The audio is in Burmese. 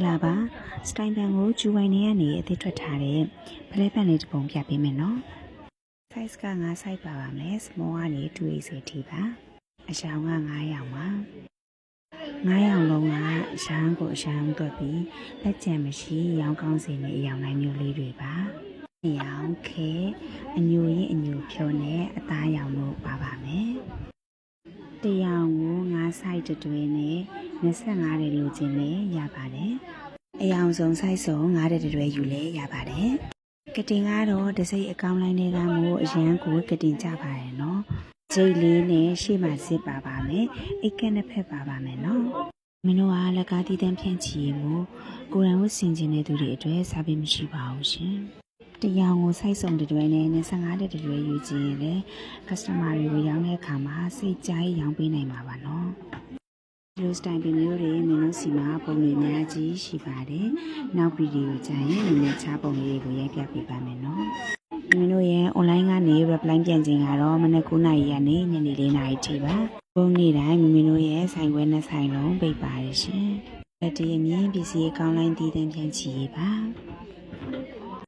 လာပါစတိုင်ပန်ကိုကျူဝိုင်နေကနေအသေးထွက်ထားတဲ့ဖလဲပန်လေးတစ်ပုံပြပေးမယ်နော် size က9 size ပါပါမယ် small ကနေ 280 ထိပါအရောင်က9ရောင်ပါ9ရောင်လုံးကအရောင်ကိုအရောင်တွက်ပြီးလက်ကျန်မရှိရောင်ကောင်းစီနဲ့အရောင်တိုင်းမျိုးလေးတွေပါရောင်ခဲအညိုရင်အညိုဖြိုးနဲ့အသားရောင်တို့ပါပါမယ်တရောင်ကို9 size တွဲနဲ့25တဲ့လိုချင်နဲ့ရပါတယ်အယောင်ဆုံး size ဆုံး9တဲ့တွဲယူလဲရပါတယ်ကတင်ကတော့တစ်စိတ်အကောင်းလိုင်းတွေကမို့အရန်ကိုကတင်ကြပါတယ်နော်ဂျိတ်လေးနဲ့ရှေ့မှာစစ်ပါပါမယ်အိတ်ကက်နှစ်ဖက်ပါပါမယ်နော်မင်းတို့ကလက်ကားတီးတန်းဖြန့်ချီမှုကိုရန်ဝတ်ဆင်ခြင်းတဲ့သူတွေအတွက်စားပေးမရှိပါဘူးရှင်တရောင်ကို size ဆုံးတွဲနဲ့25တဲ့တွဲယူကြည့်ရင်လေ customer တွေကိုရောင်းတဲ့အခါမှာစိတ်ကြိုက်ရောင်းပေးနိုင်မှာပါနော်ဒီလိုစတိုင်ပြင်မျိုးတွေမင်းတို့စီမှာပုံတွေများကြီးရှိပါတယ်။နောက်ဗီဒီယိုကြရင်မင်းချားပုံလေးတွေကိုရိုက်ပြပေးပါမယ်နော်။မင်းတို့ရဲ့ online ကနေ reply ပြန်ခြင်းကတော့မနက်9:00နာရီကနေညနေ4:00နာရီထိပါ။ပုံနေ့တိုင်းမင်းတို့ရဲ့ဆိုင်ခွဲနဲ့ဆိုင်လုံးပိတ်ပါတယ်ရှင်။လက်တရမြင်ပစ္စည်းအကောင်းလိုင်းတည်တံ့ပြန်ချီပါ။